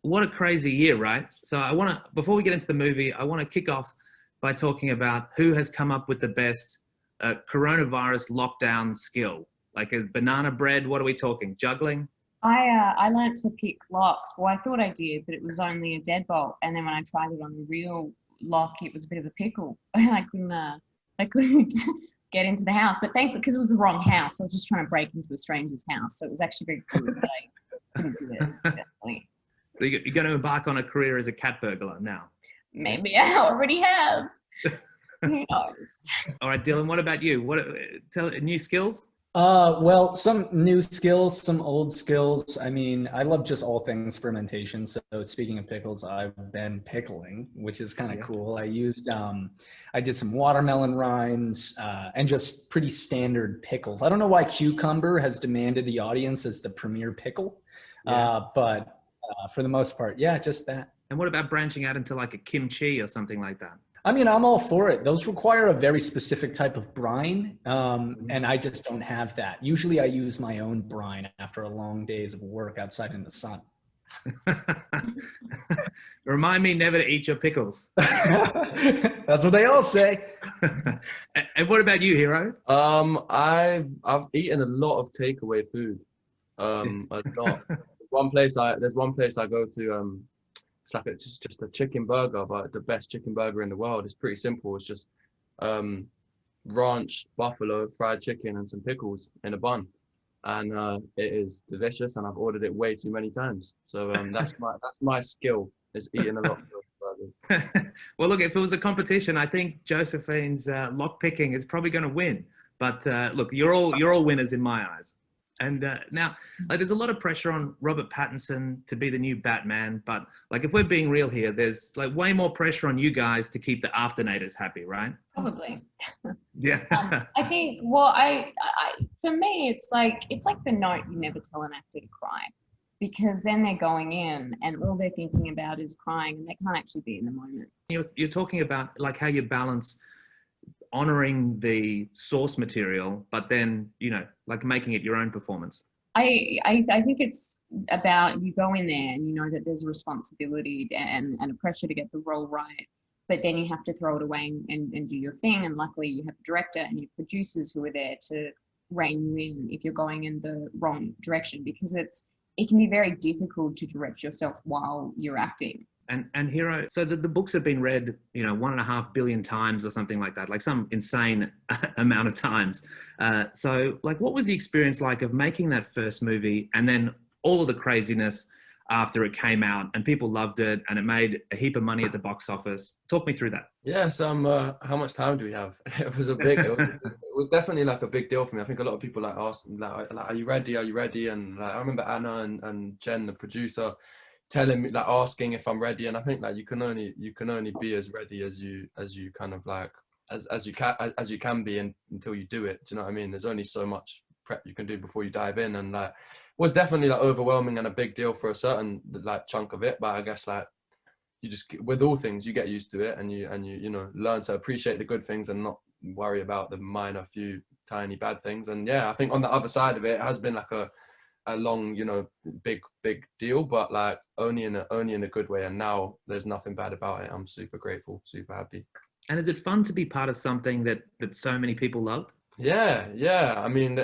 what a crazy year, right? So before we get into the movie, I want to kick off by talking about who has come up with the best coronavirus lockdown skill. Like a banana bread, what are we talking? Juggling? I learnt to pick locks. Well, I thought I did, but it was only a deadbolt. And then when I tried it on the real lock, it was a bit of a pickle. I couldn't get into the house. But thankfully, because it was the wrong house, I was just trying to break into a stranger's house. So it was actually very good, but I couldn't do it successfully. So you're going to embark on a career as a cat burglar now? Maybe I already have. Who knows? All right, Dylan, what about you? Tell new skills? Well, some new skills, some old skills. I mean, I love just all things fermentation. So speaking of pickles, I've been pickling, which is kind of cool. I used, I did some watermelon rinds, and just pretty standard pickles. I don't know why cucumber has demanded the audience as the premier pickle, but for the most part, yeah, just that. And what about branching out into like a kimchi or something like that? I mean, I'm all for it. Those require a very specific type of brine, and I just don't have that. Usually I use my own brine after a long days of work outside in the sun. Remind me never to eat your pickles. That's what they all say. And what about you, Hero? I've eaten a lot of takeaway food. A lot. There's one place I go to. It's like it's just a chicken burger, but the best chicken burger in the world. It's pretty simple. It's just ranch, buffalo, fried chicken, and some pickles in a bun, and it is delicious. And I've ordered it way too many times. So that's my skill, is eating a lot of burgers. Well, look, if it was a competition, I think Josephine's lock picking is probably going to win. But look, you're all winners in my eyes. And now, like, there's a lot of pressure on Robert Pattinson to be the new Batman. But like, if we're being real here, there's like way more pressure on you guys to keep the afternators happy, right? Probably. Yeah. I think. Well, I for me, it's like the note you never tell an actor to cry, because then they're going in and all they're thinking about is crying, and they can't actually be in the moment. You're talking about like how you balance honoring the source material, but then, you know, like making it your own performance. I think it's about, you go in there and you know that there's a responsibility and a pressure to get the role right, but then you have to throw it away and do your thing. And luckily you have a director and your producers who are there to rein you in if you're going in the wrong direction, because it can be very difficult to direct yourself while you're acting. And Hero, so the books have been read, you know, 1.5 billion times or something like that, like some insane amount of times. So like, what was the experience like of making that first movie and then all of the craziness after it came out and people loved it and it made a heap of money at the box office? Talk me through that. Yeah, so how much time do we have? It was it was definitely like a big deal for me. I think a lot of people like asked, like, are you ready? Are you ready? And like, I remember Anna and Jen, the producer, telling me, like, asking if I'm ready. And I think like you can only be as ready as you kind of like as you can be until you do it. Do you know what I mean? There's only so much prep you can do before you dive in, and like, it was definitely like overwhelming and a big deal for a certain like chunk of it. But I guess like, you just, with all things, you get used to it, and you know, learn to appreciate the good things and not worry about the minor few tiny bad things. And yeah, I think on the other side of it, it has been like a long, you know, big deal, but like only in a good way. And now there's nothing bad about it. I'm super grateful, super happy. And is it fun to be part of something that so many people loved? Yeah. I mean,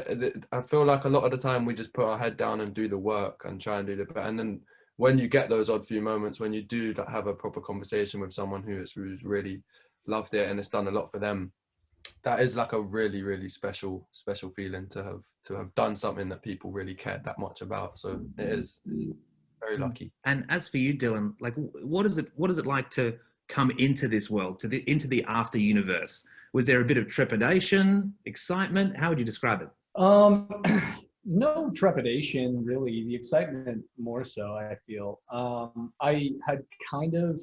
I feel like a lot of the time we just put our head down and do the work and try and do the best. And then when you get those odd few moments when you do have a proper conversation with someone who's really loved it and it's done a lot for them, that is like a really special feeling to have done something that people really cared that much about. So it's very lucky. And as for you, Dylan, like, what is it like to come into this world, into the after universe? Was there a bit of trepidation, excitement? How would you describe it? No trepidation, really. The excitement more so, I feel. I had kind of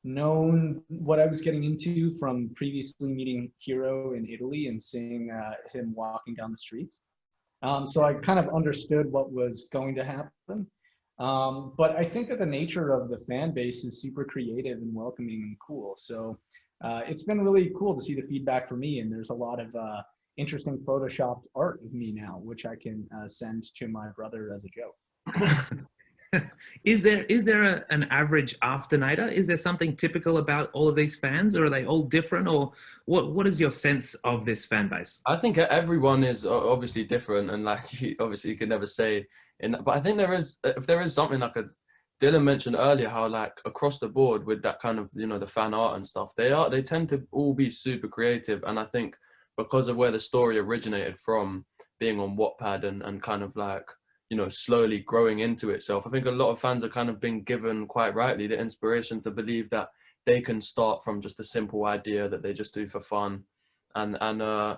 known what I was getting into from previously meeting Hero in Italy and seeing him walking down the streets. So I kind of understood what was going to happen. But I think that the nature of the fan base is super creative and welcoming and cool. So it's been really cool to see the feedback for me. And there's a lot of interesting photoshopped art of me now, which I can send to my brother as a joke. Is there an average afternader? Is there something typical about all of these fans, or are they all different, or what is your sense of this fan base? I think everyone is obviously different, and like obviously you can never say. But I think if there is something like Dylan mentioned earlier, how like across the board with that kind of, the fan art and stuff, they tend to all be super creative, and I think because of where the story originated from, being on Wattpad and kind of like, slowly growing into itself. I think a lot of fans are kind of been given, quite rightly, the inspiration to believe that they can start from just a simple idea that they just do for fun, and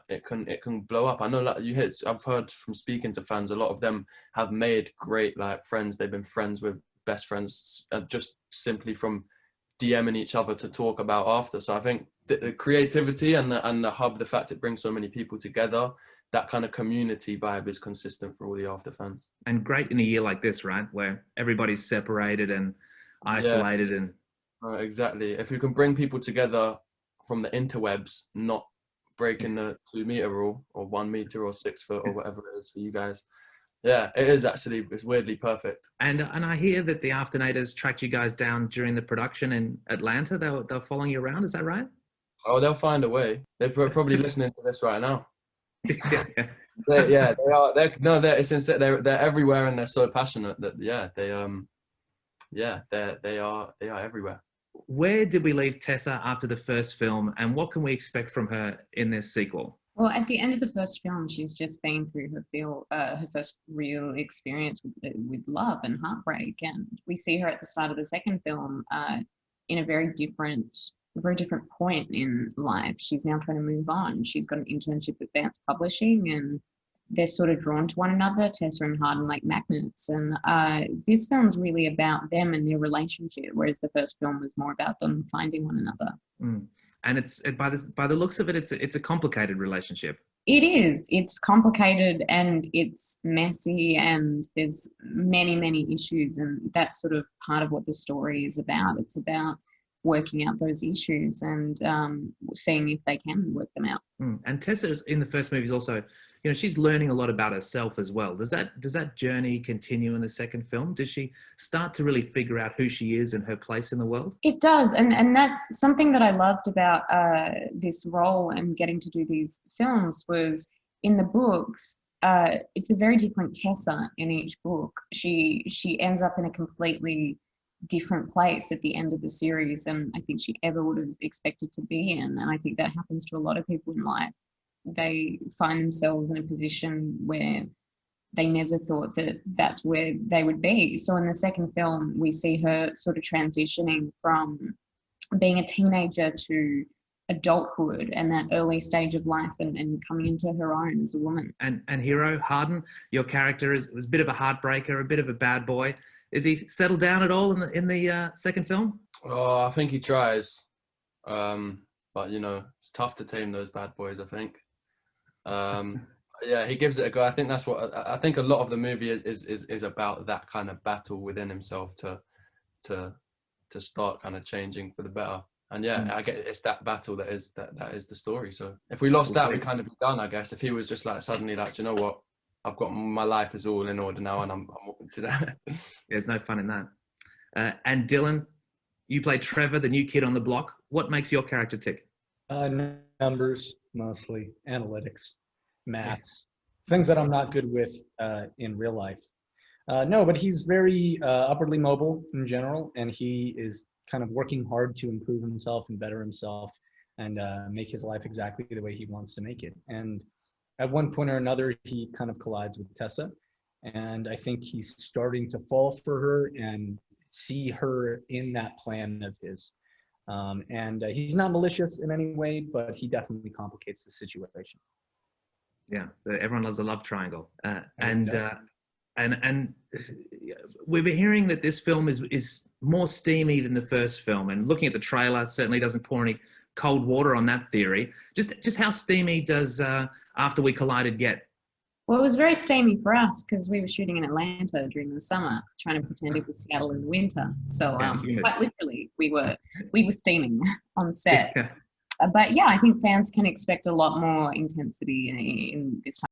it can blow up. I know, like I've heard from speaking to fans, a lot of them have made great like friends. They've been friends with best friends just simply from DMing each other to talk about after. So I think the creativity and the hub, the fact it brings so many people together, that kind of community vibe is consistent for all the After fans. And great in a year like this, right, where everybody's separated and isolated. And exactly. If you can bring people together from the interwebs, not breaking the 2 meter rule or 1 meter or 6 foot or whatever it is for you guys. Yeah, it's weirdly perfect. And I hear that the Afternators tracked you guys down during the production in Atlanta. They were following you around. Is that right? Oh, they'll find a way. They're probably listening to this right now. They are. It's insane. They're everywhere, and they're so passionate that they are everywhere. Where did we leave Tessa after the first film, and what can we expect from her in this sequel? Well, at the end of the first film, she's just been through her first real experience with love and heartbreak, and we see her at the start of the second film in a very different point in life. She's now trying to move on. She's got an internship at Vance Publishing, and they're sort of drawn to one another, Tessa and Harden, like magnets. And this film's really about them and their relationship, whereas the first film was more about them finding one another. And it's by the looks of it, it's a complicated relationship. It is. It's complicated and it's messy, and there's many issues, and that's sort of part of what the story is about. It's about working out those issues and seeing if they can work them out. And Tessa in the first movie is also, she's learning a lot about herself as well. Does that journey continue in the second film? Does she start to really figure out who she is and her place in the world? It does, and that's something that I loved about this role and getting to do these films was in the books. It's a very different Tessa in each book. She ends up in a completely different place at the end of the series than I think she ever would have expected to be in. And I think that happens to a lot of people in life. They find themselves in a position where they never thought that that's where they would be. So in the second film, we see her sort of transitioning from being a teenager to adulthood and that early stage of life and coming into her own as a woman. And Hero, Harden, your character is a bit of a heartbreaker, a bit of a bad boy. Is he settled down at all in the second film? Oh, I think he tries. But it's tough to tame those bad boys, I think. Yeah, he gives it a go. I think that's what I think a lot of the movie is about, that kind of battle within himself to start kind of changing for the better. And yeah, I get it's that battle that is the story. So if we lost that, we kind of be done, I guess. If he was just like suddenly like, you know what, I've got my life is all in order now, and I'm walking to that. There's no fun in that. And Dylan, you play Trevor, the new kid on the block. What makes your character tick? Numbers, mostly analytics, maths, things that I'm not good with in real life. No, but he's very upwardly mobile in general, and he is kind of working hard to improve himself and better himself and make his life exactly the way he wants to make it. And at one point or another, he kind of collides with Tessa, and I think he's starting to fall for her and see her in that plan of his. And he's not malicious in any way, but he definitely complicates the situation. Yeah, everyone loves a love triangle. And we've been hearing that this film is more steamy than the first film, and looking at the trailer certainly doesn't pour any cold water on that theory. Just how steamy does After We Collided get? Well, it was very steamy for us because we were shooting in Atlanta during the summer, trying to pretend it was Seattle in the winter. So quite literally, we were steaming on set. But yeah, I think fans can expect a lot more intensity in this time.